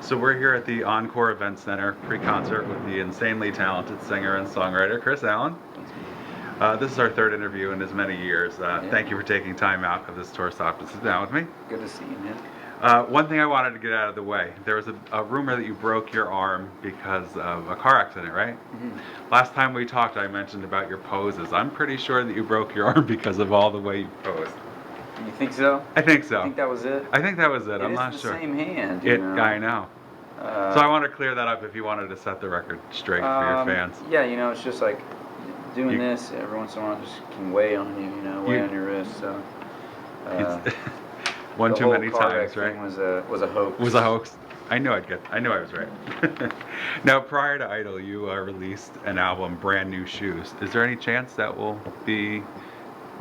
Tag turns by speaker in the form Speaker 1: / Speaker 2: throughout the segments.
Speaker 1: So we're here at the Encore Event Center pre-concert with the insanely talented singer and songwriter Kris Allen. This is our third interview in as many years. Thank you for taking time out of this tour stop to sit down with me.
Speaker 2: Good to see you, man.
Speaker 1: One thing I wanted to get out of the way, there was a rumor that you broke your arm because of a car accident, right?
Speaker 2: Mm-hmm.
Speaker 1: Last time we talked, I mentioned about your poses. I'm pretty sure that you broke your arm because of all the way you posed.
Speaker 2: You think so?
Speaker 1: I think so.
Speaker 2: I think that was it?
Speaker 1: I think that was it. I'm not
Speaker 2: It's
Speaker 1: sure.
Speaker 2: the same hand,
Speaker 1: I know. So I want to clear that up if you wanted to set the record straight for your fans.
Speaker 2: Yeah, it's just like doing this every once in a while just can weigh on you, weigh on your wrist. So
Speaker 1: one too many times,
Speaker 2: right?
Speaker 1: Thing
Speaker 2: was a hoax.
Speaker 1: Was a hoax. I knew I was right. Now, prior to Idol, you released an album, Brand New Shoes. Is there any chance that will be?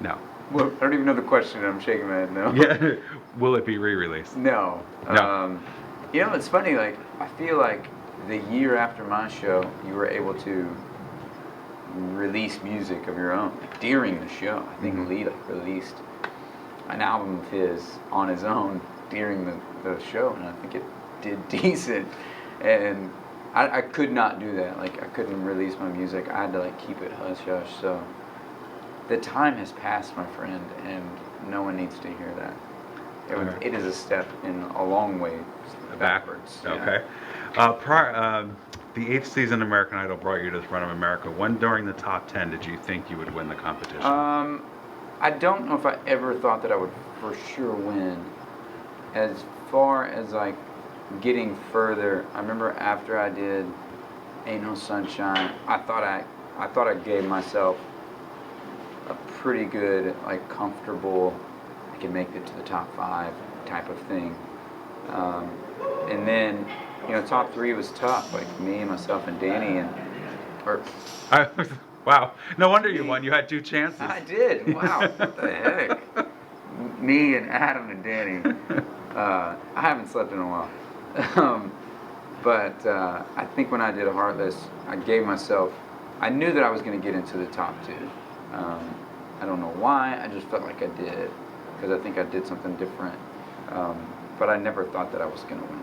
Speaker 1: No.
Speaker 2: Well, I don't even know the question. I'm shaking my head. No.
Speaker 1: Yeah. Will it be re-released?
Speaker 2: No.
Speaker 1: No.
Speaker 2: It's funny. Like, I feel like the year after my show, you were able to release music of your own. Like, during the show, I think Lee released an album of his on his own during the show, and I think it did decent. And I could not do that. Like, I couldn't release my music. I had to keep it hush hush. So the time has passed, my friend, and no one needs to hear that. It is a step in a long way backwards.
Speaker 1: Okay. The 8th season of American Idol brought you to the front of America. When during the top 10 did you think you would win the competition?
Speaker 2: I don't know if I ever thought that I would for sure win. As far as getting further, I remember after I did Ain't No Sunshine, I thought I gave myself a pretty good, comfortable, I can make it to the top 5 type of thing. And then, top 3 was tough, me, myself, and Danny,
Speaker 1: Wow, no wonder you won. You had 2 chances.
Speaker 2: I did. Wow, what the heck? Me and Adam and Danny. I haven't slept in a while. But I think when I did Heartless, I gave myself, I knew that I was going to get into the top 2. I don't know why, I just felt like I did, because I think I did something different. But I never thought that I was going to win.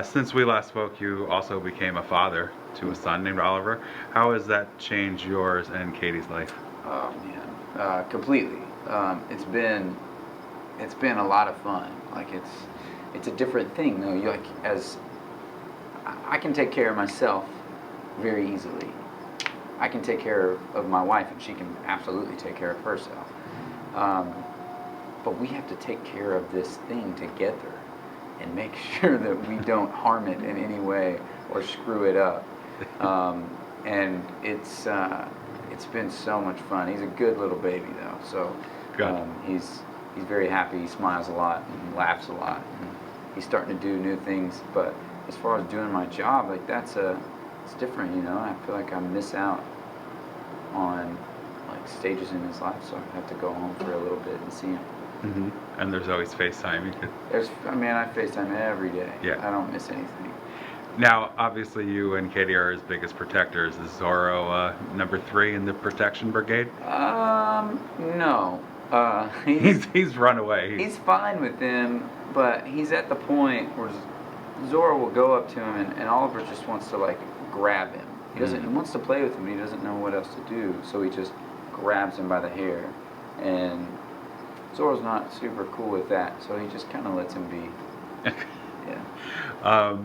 Speaker 1: Since we last spoke, you also became a father to a son named Oliver. How has that changed yours and Katie's life?
Speaker 2: Oh man, completely. It's been a lot of fun. It's a different thing though. I can take care of myself very easily. I can take care of my wife, and she can absolutely take care of herself. But we have to take care of this thing together and make sure that we don't harm it in any way or screw it up. And it's been so much fun. He's a good little baby though, so he's very happy. He smiles a lot and laughs a lot. And he's starting to do new things. But as far as doing my job, it's different. I feel like I miss out on stages in his life, so I have to go home for a little bit and see him.
Speaker 1: Mm-hmm. And there's always FaceTime.
Speaker 2: I FaceTime every day.
Speaker 1: Yeah.
Speaker 2: I don't miss anything.
Speaker 1: Now, obviously, you and Katie are his biggest protectors. Is Zorro number 3 in the protection brigade?
Speaker 2: No.
Speaker 1: He's run away.
Speaker 2: He's fine with them, but he's at the point where Zorro will go up to him, and Oliver just wants to grab him. He doesn't. He wants to play with him, but he doesn't know what else to do. So he just grabs him by the hair, and Zorro's not super cool with that. So he just kind of lets him be. Yeah.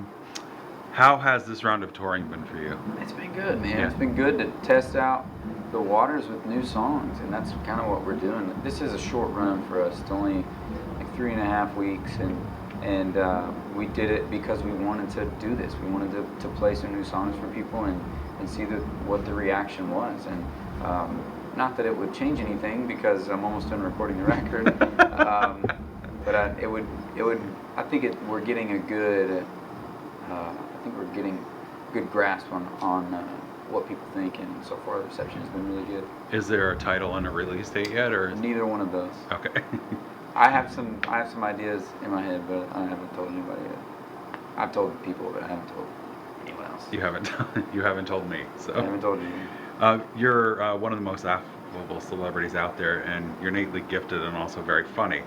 Speaker 1: How has this round of touring been for you?
Speaker 2: It's been good, man.
Speaker 1: Yeah.
Speaker 2: It's been good to test out the waters with new songs, and that's kind of what we're doing. This is a short run for us. It's only 3.5 weeks, and we did it because we wanted to do this. We wanted to play some new songs for people and see what the reaction was. And not that it would change anything because I'm almost done recording the record, but I think we're getting a good. I think we're getting good grasp on what people think, and so far the reception has been really good.
Speaker 1: Is there a title and a release date yet, or
Speaker 2: neither one of those?
Speaker 1: Okay.
Speaker 2: I have some ideas in my head, but I haven't told anybody yet. I've told people, but I haven't told anyone else.
Speaker 1: You haven't told me. So
Speaker 2: I haven't told you.
Speaker 1: You're one of the most affable celebrities out there, and you're innately gifted and also very funny.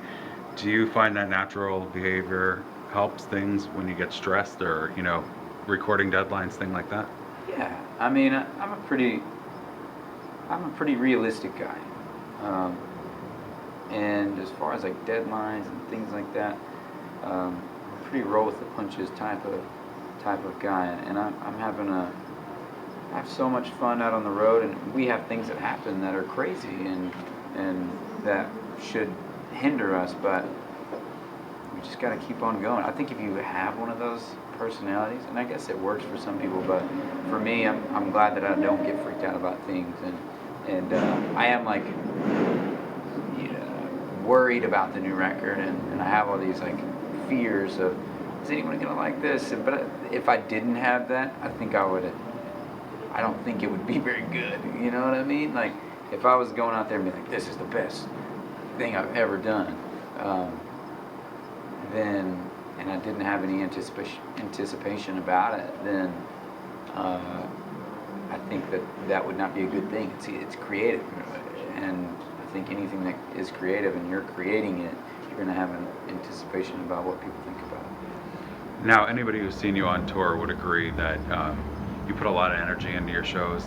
Speaker 1: Do you find that natural behavior helps things when you get stressed or, recording deadlines, thing like that?
Speaker 2: Yeah, I mean, I'm a pretty realistic guy, and as far as like deadlines and things like that, I'm a pretty roll with the punches type of guy, and I have so much fun out on the road, and we have things that happen that are crazy and that should hinder us, but we just got to keep on going. I think if you have one of those personalities, and I guess it works for some people, but for me, I'm glad that I don't get freaked out about things, and I am like worried about the new record, and I have all these like fears of, is anyone gonna like this? But if I didn't have that, I don't think it would be very good. You know what I mean? Like if I was going out there and be like, this is the best thing I've ever done, then, and I didn't have any anticipation about it, then I think that would not be a good thing. It's creative, and I think anything that is creative and you're creating it, you're going to have an anticipation about what people think about it.
Speaker 1: Now, anybody who's seen you on tour would agree that you put a lot of energy into your shows,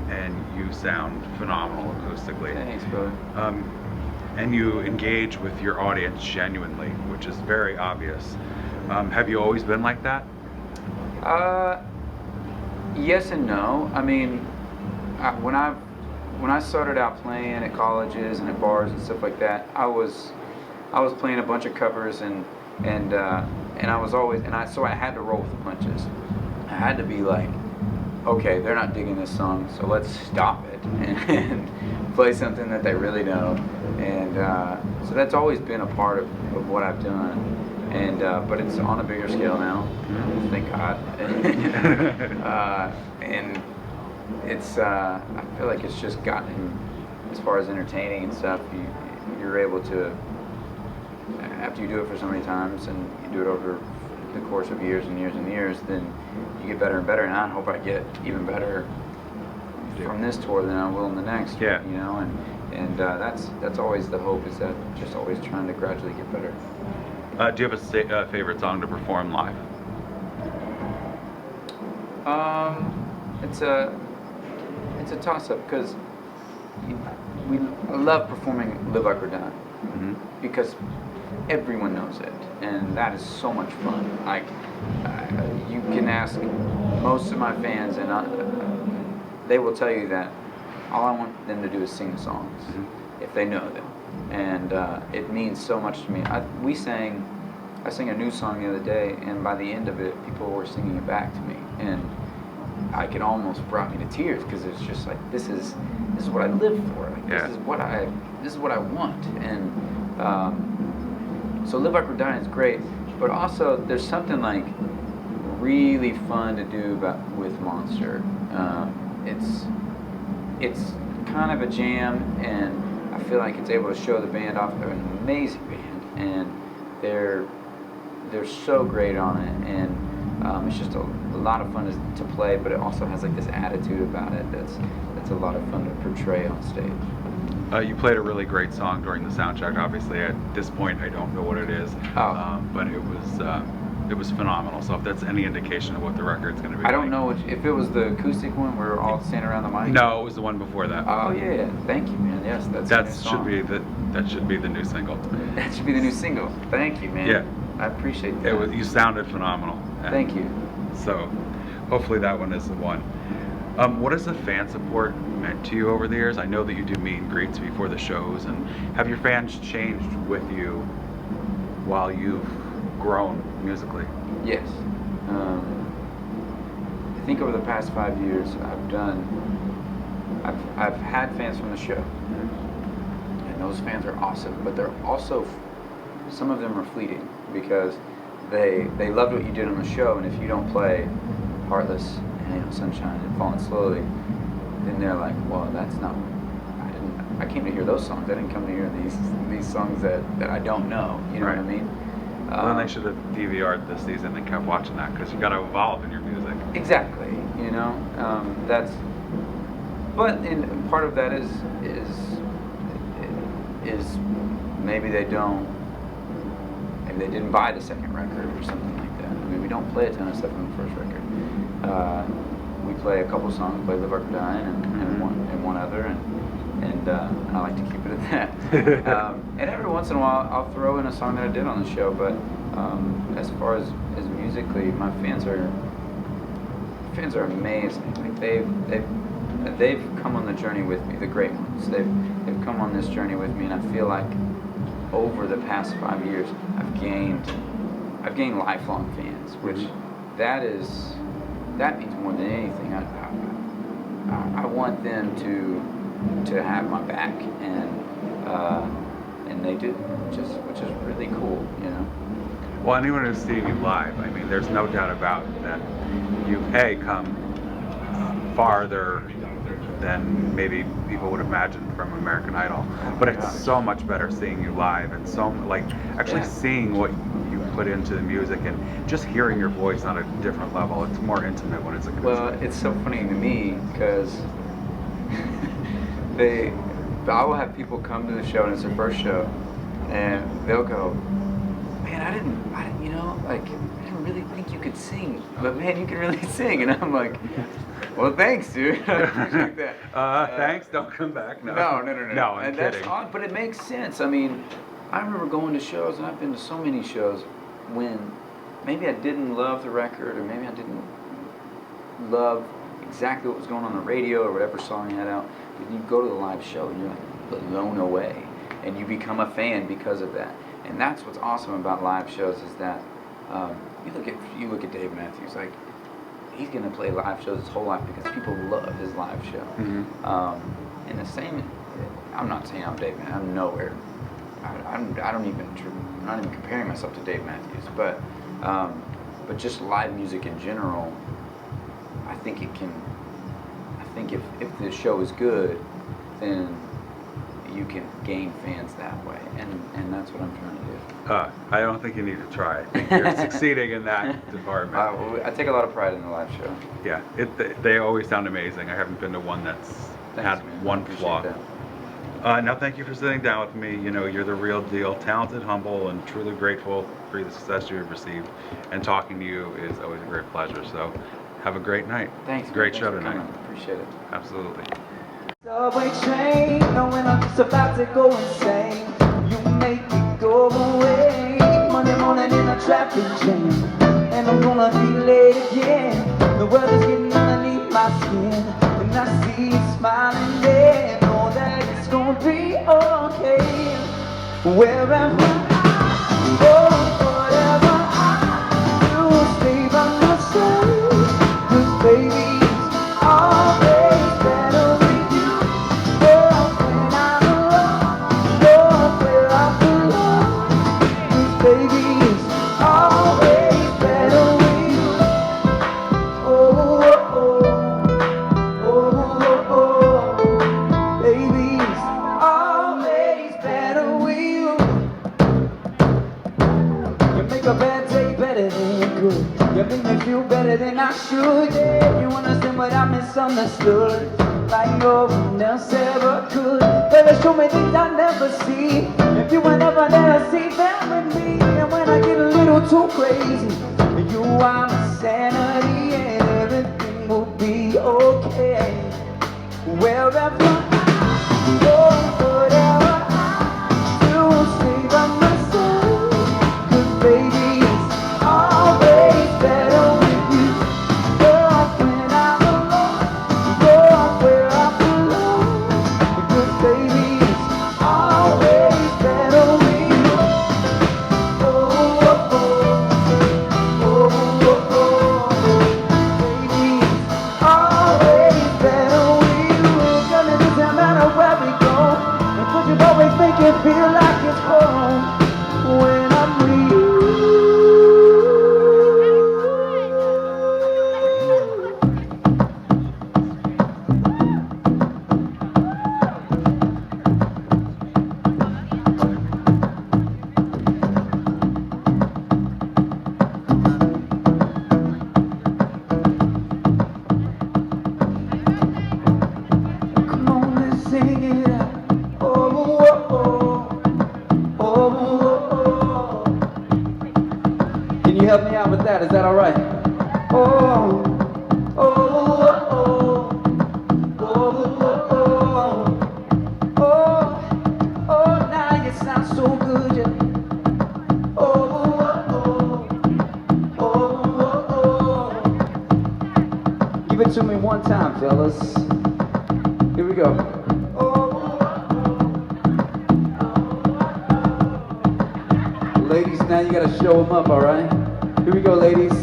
Speaker 1: and you sound phenomenal acoustically.
Speaker 2: Thanks, brother.
Speaker 1: And you engage with your audience genuinely, which is very obvious. Have you always been like that?
Speaker 2: Yes and no. I mean, when I started out playing at colleges and at bars and stuff like that, I was playing a bunch of covers and I was always, so I had to roll with the punches. I had to be like, okay, they're not digging this song, so let's stop it and play something that they really know. And so that's always been a part of what I've done. And but it's on a bigger scale now, thank God. And it's I feel like it's just gotten, as far as entertaining and stuff, you're able to, after you do it for so many times and you do it over the course of years and years and years, then you get better and better. And I hope I get even better from this tour than I will in the next.
Speaker 1: Yeah.
Speaker 2: You know, and that's always the hope, is that just always trying to gradually get better.
Speaker 1: Do you have a favorite song to perform live?
Speaker 2: It's a toss-up, because I love performing Live Like We're Dying, because everyone knows it, and that is so much fun. Like you can ask most of my fans, and they will tell you that all I want them to do is sing the songs, if they know them, and it means so much to me. I sang a new song the other day, and by the end of it, people were singing it back to me, and it almost brought me to tears, because it's just like, this is what I live for. Like,
Speaker 1: yeah.
Speaker 2: This is what I want, and so Live Like We're Dying is great, but also there's something like really fun to do with Monster. It's kind of a jam, and I feel like it's able to show the band off. They're an amazing band, and they're so great on it, and it's just a lot of fun to play, but it also has like this attitude about it that's a lot of fun to portray on stage.
Speaker 1: You played a really great song during the sound check. Obviously, at this point, I don't know what it is, but it was phenomenal. So if that's any indication of what the record's going to be,
Speaker 2: I don't know if it was the acoustic one where we're all standing around the mic.
Speaker 1: No, it was the one before that.
Speaker 2: Oh yeah, thank you, man. Yes, that
Speaker 1: should be the new single.
Speaker 2: That should be the new single. Thank you, man.
Speaker 1: Yeah,
Speaker 2: I appreciate that.
Speaker 1: You sounded phenomenal.
Speaker 2: Thank you.
Speaker 1: So hopefully that one is the one. What has the fan support meant to you over the years? I know that you do meet and greets before the shows, and have your fans changed with you while you've grown musically?
Speaker 2: Yes. I think over the past 5 years, I've had fans from the show, and those fans are awesome. But they're also, some of them are fleeting, because they loved what you did on the show, and if you don't play Heartless and Sunshine and Falling Slowly, then they're like, well, that's not. I came to hear those songs. I didn't come to hear these songs that I don't know. You know what I mean?
Speaker 1: Well, then they should have DVR'd this season and kept watching that, because you got to evolve in your music.
Speaker 2: Exactly. You know, and part of that is maybe they don't maybe they didn't buy the second record or something like that. I mean, we don't play a ton of stuff on the first record. We play a couple songs, we play Live Work or Die and one other, and I like to keep it at that. And every once in a while, I'll throw in a song that I did on the show. But as far as musically, my fans are amazing. Like they've come on the journey with me. The great ones. They've come on this journey with me, and I feel like over the past 5 years, I've gained lifelong fans, which that means more than anything. I want them to have my back, and they do, which is really cool, you know.
Speaker 1: Well, anyone who's seeing you live, I mean, there's no doubt about that. You've come farther than maybe people would imagine from American Idol, but it's so much better seeing you live, and so like actually seeing what you put into the music and just hearing your voice on a different level. It's more intimate when it's a concert.
Speaker 2: Well, it's so funny to me because I will have people come to the show, and it's their first show, and they'll go, "Man, I didn't, you know, like, I didn't really think you could sing, but man, you can really sing." And I'm like, "Well, thanks, dude. I appreciate that."
Speaker 1: Thanks. Don't come back. No,
Speaker 2: No,
Speaker 1: I'm
Speaker 2: and
Speaker 1: kidding.
Speaker 2: that's odd, but it makes sense. I mean, I remember going to shows, and I've been to so many shows when maybe I didn't love the record, or maybe I didn't love exactly what was going on the radio or whatever song you had out. But you go to the live show, and you're like blown away, and you become a fan because of that. And that's what's awesome about live shows is that you look at Dave Matthews, like he's gonna play live shows his whole life because people love his live show. And the same, I'm not saying I'm Dave Matthews. I'm nowhere. I'm not even comparing myself to Dave Matthews, but just live music in general, I think if the show is good, then you can gain fans that way, and that's what I'm trying to do.
Speaker 1: I don't think you need to try. I think you're succeeding in that department.
Speaker 2: I take a lot of pride in the live show.
Speaker 1: Yeah, they always sound amazing. I haven't been to one that's had one flaw. Now, thank you for sitting down with me. You know, you're the real deal, talented, humble, and truly grateful for the success you have received. And talking to you is always a great pleasure. So, have a great night.
Speaker 2: Thanks.
Speaker 1: Great
Speaker 2: Thanks
Speaker 1: show
Speaker 2: for
Speaker 1: tonight.
Speaker 2: coming. Appreciate it.
Speaker 1: Absolutely.
Speaker 3: Subway train, knowing I'm just about to go insane. You make me go away. Monday morning in a traffic jam, and I'm gonna be late again. The world is getting underneath my skin, and I see you smiling there. Know that it's gonna be okay. Wherever I go, whatever I do, stay by my side. 'Cause baby, it's always better with you. Girl, when I'm alone, you're where I belong. 'Cause baby, it's always better with you. Oh, oh, oh, oh, oh. Baby, it's always better with you. You make a bad day better than good. You make me feel better than I should. Yeah, you understand what I misunderstood, like no one else ever could. Baby, show me things I never see. If you were never there, see them with me. And when I get a little too crazy, you are my sanity, and everything will be okay. Wherever I go, whatever I do, stay by my side. 'Cause baby, it's always better with you. Girl, when I'm alone, you're where I belong. 'Cause baby, it's always better with you. Oh, oh, oh, oh, oh, oh. Baby, it's always better with you. Girl, let me tell Can you help me out with that? Is that all right? Oh, oh, oh, oh, oh, oh, oh, oh, now you sound so good, yeah. Oh, oh, oh, oh, oh. Give it to me one time, fellas. Here we go. Ladies, now you gotta show them up, all right? Here we go, ladies.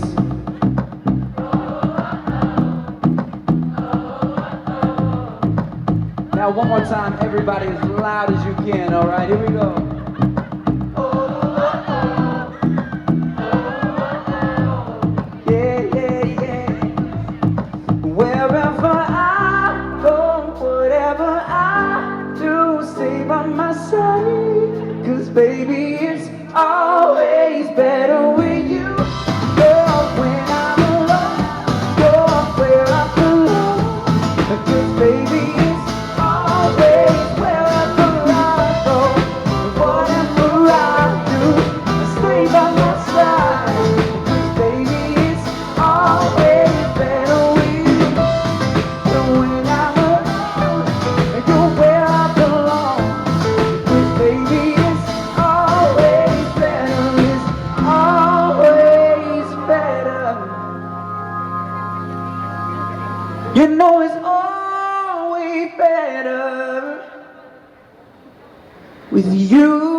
Speaker 3: Now one more time, everybody as loud as you can, all right? Here we go. Yeah, yeah, yeah. Wherever I go, whatever I do, stay by my side. 'Cause baby, it's always better with you. Girl, when I'm alone, you're where I belong. 'Cause baby, it's always wherever I go. Whatever I do, stay by my side. 'Cause baby, it's always better with you. And when I'm alone, you're where I belong. 'Cause baby, it's always better. It's always better. You know it's always better with you.